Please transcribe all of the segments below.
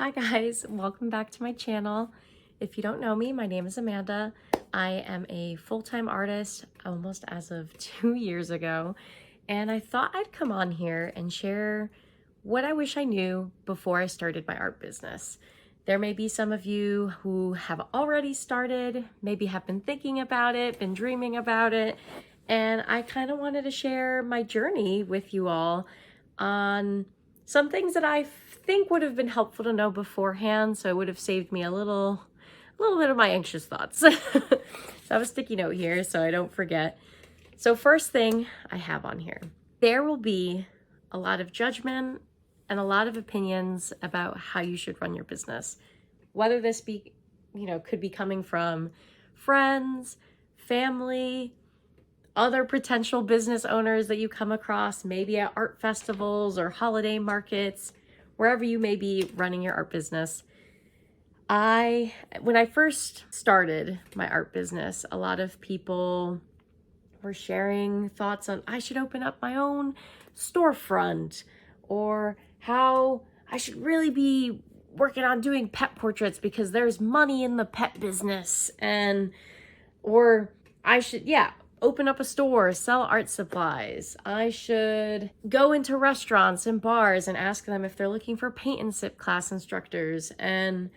Hi guys, welcome back to my channel. If you don't know me, my name is Amanda. I am a full-time artist almost as of 2 years ago, and I thought I'd come on here and share what I wish I knew before I started my art business. There may be some of you who have already started, maybe have been thinking about it, been dreaming about it, and I kind of wanted to share my journey with you all on some things that I think would have been helpful to know beforehand, so it would have saved me a little bit of my anxious thoughts. So I have a sticky note here so I don't forget. So first thing I have on here, there will be a lot of judgment and a lot of opinions about how you should run your business. Whether this be, could be coming from friends, family, other potential business owners that you come across, maybe at art festivals or holiday markets, wherever you may be running your art business. When I first started my art business, a lot of people were sharing thoughts on I should open up my own storefront, or how I should really be working on doing pet portraits because there's money in the pet business, or I should, open up a store, sell art supplies. I should go into restaurants and bars and ask them if they're looking for paint and sip class instructors. And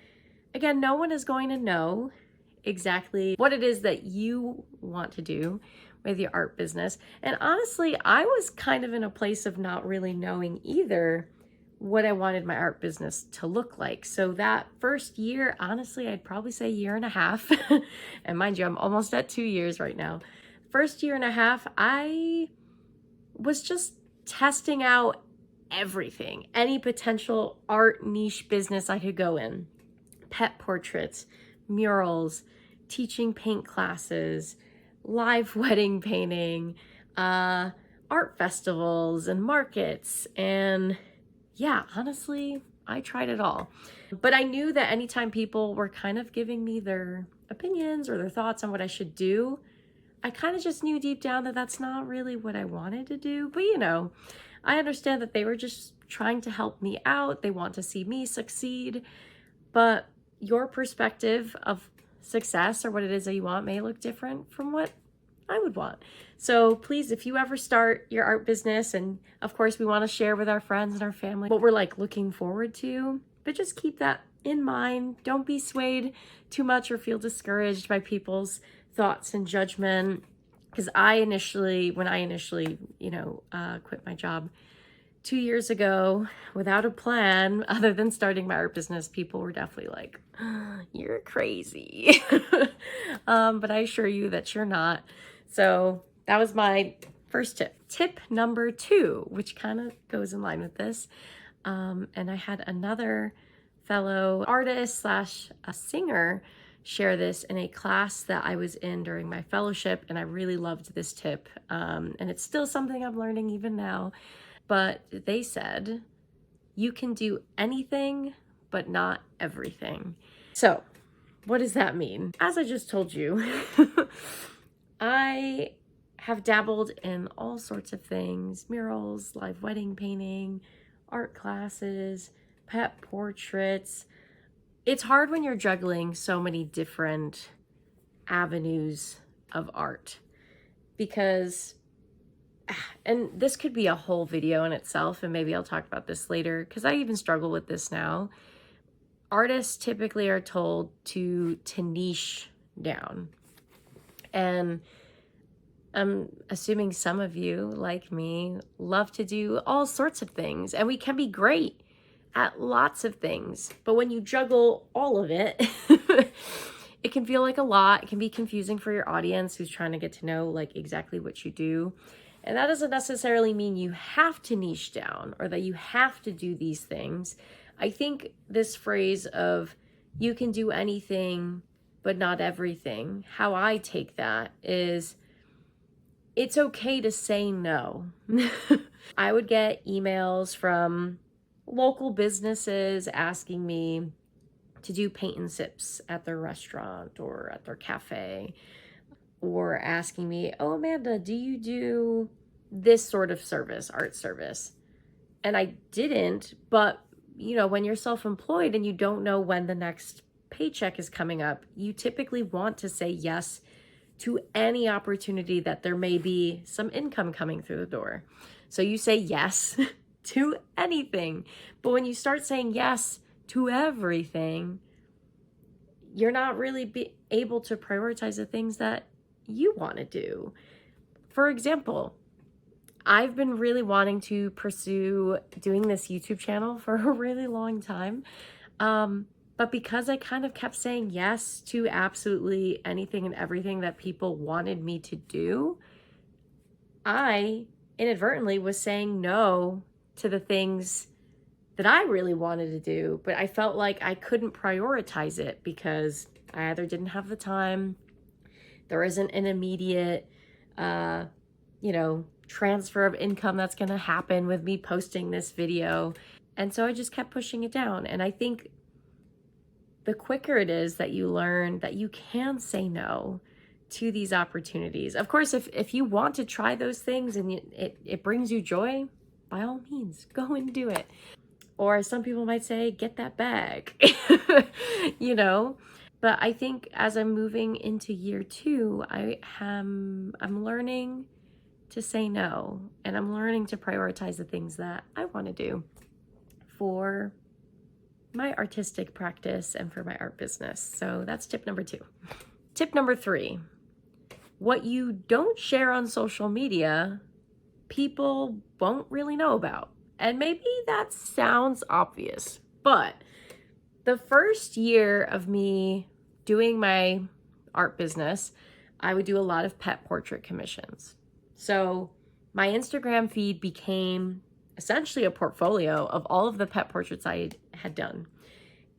again, no one is going to know exactly what it is that you want to do with your art business. And honestly, I was kind of in a place of not really knowing either what I wanted my art business to look like. So that first year, honestly, I'd probably say year and a half. And mind you, I'm almost at 2 years right now. First year and a half, I was just testing out everything, any potential art niche business I could go in. Pet portraits, murals, teaching paint classes, live wedding painting, art festivals and markets. And yeah, honestly, I tried it all. But I knew that anytime people were kind of giving me their opinions or their thoughts on what I should do, I kind of just knew deep down that that's not really what I wanted to do. But I understand that they were just trying to help me out. They want to see me succeed. But your perspective of success or what it is that you want may look different from what I would want. So please, if you ever start your art business, and of course we want to share with our friends and our family what we're like looking forward to, but just keep that in mind. Don't be swayed too much or feel discouraged by people's thoughts and judgment. Because when I initially, quit my job 2 years ago without a plan other than starting my art business, people were definitely like, you're crazy. But I assure you that you're not. So that was my first tip. Tip number 2, which kind of goes in line with this. And I had another fellow artist slash a singer share this in a class that I was in during my fellowship, and I really loved this tip. And it's still something I'm learning even now. But they said, you can do anything, but not everything. So what does that mean? As I just told you, I have dabbled in all sorts of things: murals, live wedding painting, art classes, pet portraits. It's hard when you're juggling so many different avenues of art because, and this could be a whole video in itself, and maybe I'll talk about this later because I even struggle with this now. Artists typically are told to niche down. And I'm assuming some of you, like me, love to do all sorts of things, and we can be great at lots of things. But when you juggle all of it, it can feel like a lot. It can be confusing for your audience who's trying to get to know like exactly what you do. And that doesn't necessarily mean you have to niche down or that you have to do these things. I think this phrase of you can do anything but not everything, how I take that is it's okay to say no. I would get emails from local businesses asking me to do paint and sips at their restaurant or at their cafe, or asking me, oh, Amanda, do you do this sort of service, art service? And I didn't, but when you're self-employed and you don't know when the next paycheck is coming up, you typically want to say yes to any opportunity that there may be some income coming through the door. So you say yes to anything. But when you start saying yes to everything, you're not really able to prioritize the things that you want to do. For example, I've been really wanting to pursue doing this YouTube channel for a really long time. But because I kind of kept saying yes to absolutely anything and everything that people wanted me to do, I inadvertently was saying no to the things that I really wanted to do, but I felt like I couldn't prioritize it because I either didn't have the time, there isn't an immediate, transfer of income that's going to happen with me posting this video. And so I just kept pushing it down. And I think the quicker it is that you learn that you can say no to these opportunities. Of course, if you want to try those things and it brings you joy, by all means, go and do it. Or some people might say, get that bag, But I think as I'm moving into year 2, I'm learning to say no, and I'm learning to prioritize the things that I want to do for my artistic practice and for my art business. So that's tip number 2. Tip number 3, what you don't share on social media, people won't really know about. And maybe that sounds obvious, but the first year of me doing my art business, I would do a lot of pet portrait commissions. So my Instagram feed became essentially a portfolio of all of the pet portraits I had done.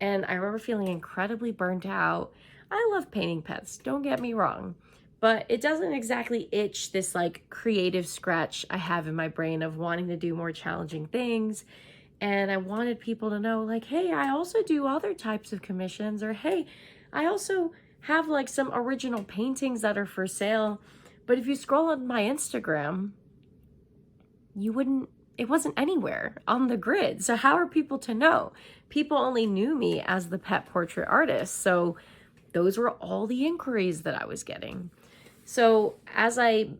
And I remember feeling incredibly burnt out. I love painting pets, don't get me wrong, but it doesn't exactly itch this like creative scratch I have in my brain of wanting to do more challenging things. And I wanted people to know, like, hey, I also do other types of commissions, or hey, I also have like some original paintings that are for sale. But if you scroll on my Instagram, it wasn't anywhere on the grid. So how are people to know? People only knew me as the pet portrait artist. So those were all the inquiries that I was getting. So as I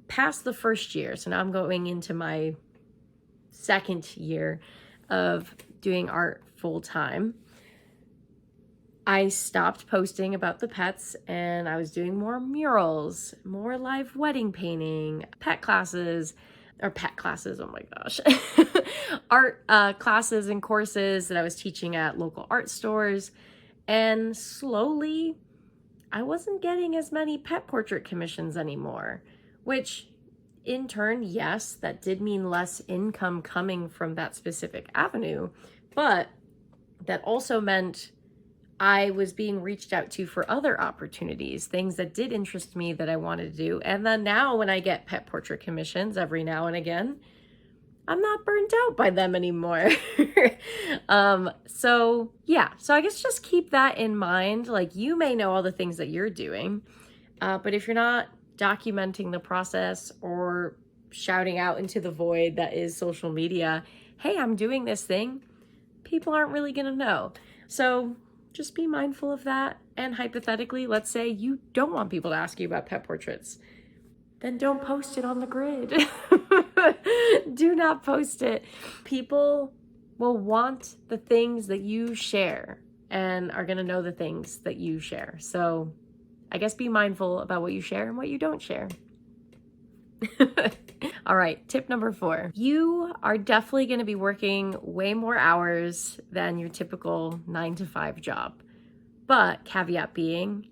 passed the first year, so now I'm going into my second year of doing art full time, I stopped posting about the pets and I was doing more murals, more live wedding painting, pet classes, oh my gosh, art classes and courses that I was teaching at local art stores. And slowly, I wasn't getting as many pet portrait commissions anymore, which in turn, yes, that did mean less income coming from that specific avenue, but that also meant I was being reached out to for other opportunities, things that did interest me that I wanted to do. And then now when I get pet portrait commissions every now and again, I'm not burnt out by them anymore. So I guess just keep that in mind. Like, you may know all the things that you're doing, but if you're not documenting the process or shouting out into the void that is social media, hey, I'm doing this thing, people aren't really gonna know. So just be mindful of that. And hypothetically, let's say you don't want people to ask you about pet portraits, then don't post it on the grid. Do not post it. People will want the things that you share and are going to know the things that you share. So I guess be mindful about what you share and what you don't share. All right, tip number 4. You are definitely going to be working way more hours than your typical 9-to-5 job. But caveat being,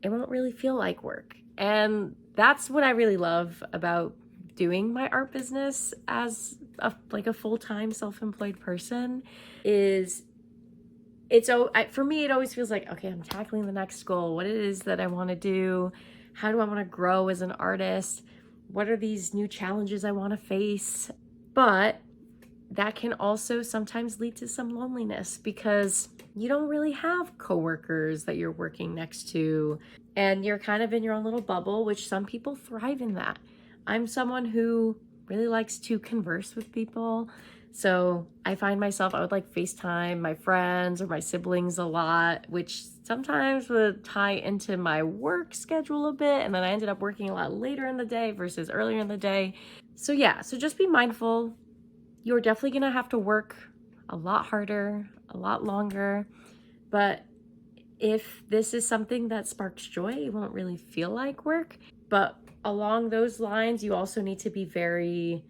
it won't really feel like work. And that's what I really love about doing my art business as a full-time self-employed person is for me, it always feels like, okay, I'm tackling the next goal. What it is that I want to do? How do I want to grow as an artist? What are these new challenges I want to face? But that can also sometimes lead to some loneliness because you don't really have coworkers that you're working next to, and you're kind of in your own little bubble, which some people thrive in that. I'm someone who really likes to converse with people. So I find myself, I would like FaceTime my friends or my siblings a lot, which sometimes would tie into my work schedule a bit. And then I ended up working a lot later in the day versus earlier in the day. So yeah, so just be mindful. You're definitely going to have to work a lot harder, a lot longer. But if this is something that sparks joy, it won't really feel like work. But along those lines, you also need to be very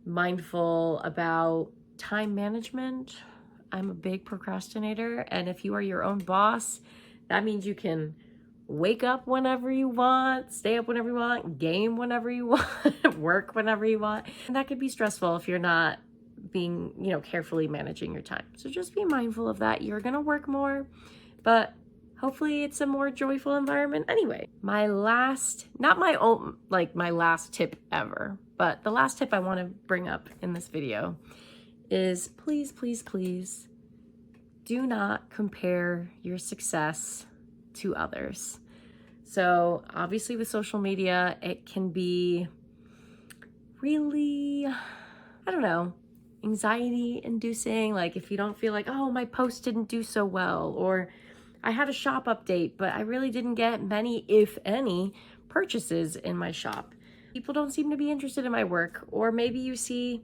mindful about time management. I'm a big procrastinator, and if you are your own boss, that means you can wake up whenever you want, stay up whenever you want, game whenever you want, work whenever you want. And that could be stressful if you're not being, carefully managing your time. So just be mindful of that. You're going to work more, but hopefully it's a more joyful environment anyway. My last, not my own, like my last tip ever, but the last tip I want to bring up in this video is please, please, please do not compare your success to others. So obviously with social media, it can be really, I don't know, anxiety inducing. Like if you don't feel like, oh, my post didn't do so well, or I had a shop update, but I really didn't get many, if any, purchases in my shop. People don't seem to be interested in my work. Or maybe you see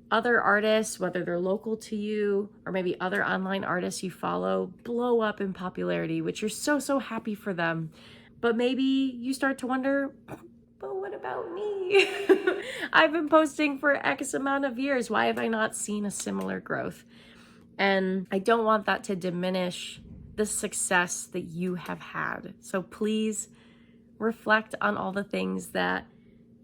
other artists, whether they're local to you or maybe other online artists you follow, blow up in popularity, which you're so, so happy for them. But maybe you start to wonder, but what about me? I've been posting for X amount of years. Why have I not seen a similar growth? And I don't want that to diminish the success that you have had. So please reflect on all the things that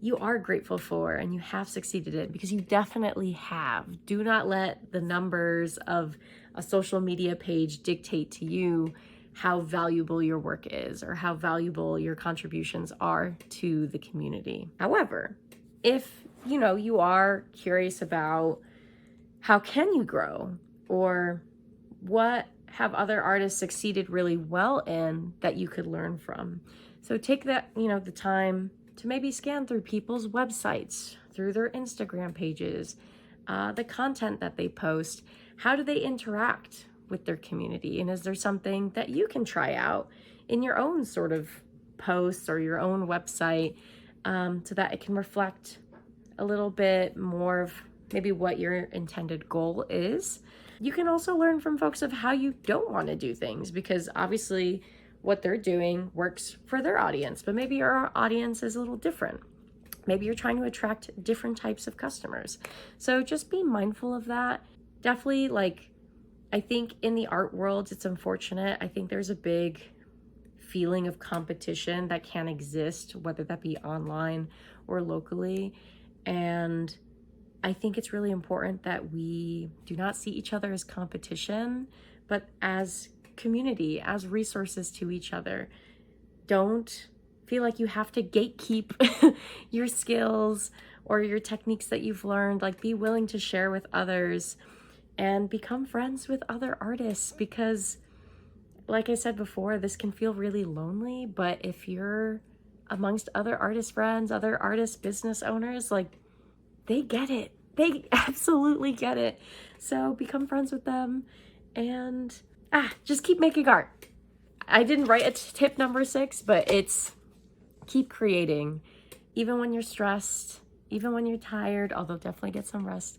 you are grateful for and you have succeeded in, because you definitely have. Do not let the numbers of a social media page dictate to you how valuable your work is or how valuable your contributions are to the community. However, if you are curious about how can you grow, or what have other artists succeeded really well in that you could learn from. So take that, the time to maybe scan through people's websites, through their Instagram pages, the content that they post. How do they interact with their community? And is there something that you can try out in your own sort of posts or your own website, so that it can reflect a little bit more of maybe what your intended goal is? You can also learn from folks of how you don't want to do things, because obviously what they're doing works for their audience, but maybe your audience is a little different. Maybe you're trying to attract different types of customers. So just be mindful of that. Definitely, I think in the art world, it's unfortunate. I think there's a big feeling of competition that can exist, whether that be online or locally. And I think it's really important that we do not see each other as competition, but as community, as resources to each other. Don't feel like you have to gatekeep your skills or your techniques that you've learned. Be willing to share with others and become friends with other artists, because like I said before, this can feel really lonely, but if you're amongst other artist friends, other artist business owners, they get it. They absolutely get it. So become friends with them and just keep making art. I didn't write a tip number 6, but it's keep creating. Even when you're stressed, even when you're tired, although definitely get some rest.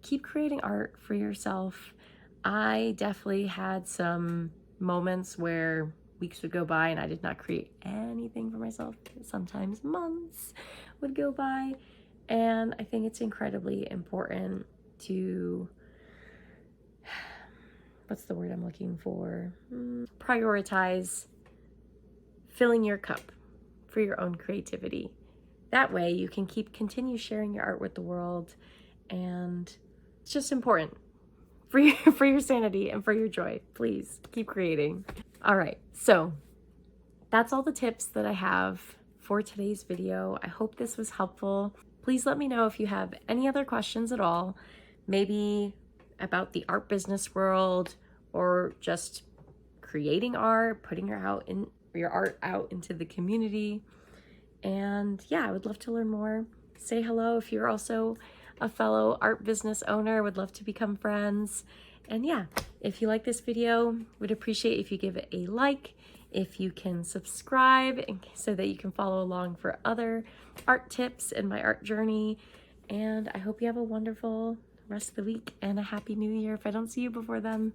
Keep creating art for yourself. I definitely had some moments where weeks would go by and I did not create anything for myself. Sometimes months would go by. And I think it's incredibly important to, what's the word I'm looking for? Prioritize filling your cup for your own creativity. That way you can continue sharing your art with the world, and it's just important for your sanity and for your joy. Please keep creating. All right, so that's all the tips that I have for today's video. I hope this was helpful. Please let me know if you have any other questions at all, maybe about the art business world or just creating art, putting your art out into the community. And yeah, I would love to learn more. Say hello if you're also a fellow art business owner. Would love to become friends. And yeah, if you like this video, would appreciate if you give it a like, if you can subscribe so that you can follow along for other art tips in my art journey. And I hope you have a wonderful rest of the week and a happy new year if I don't see you before then.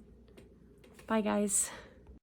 Bye guys.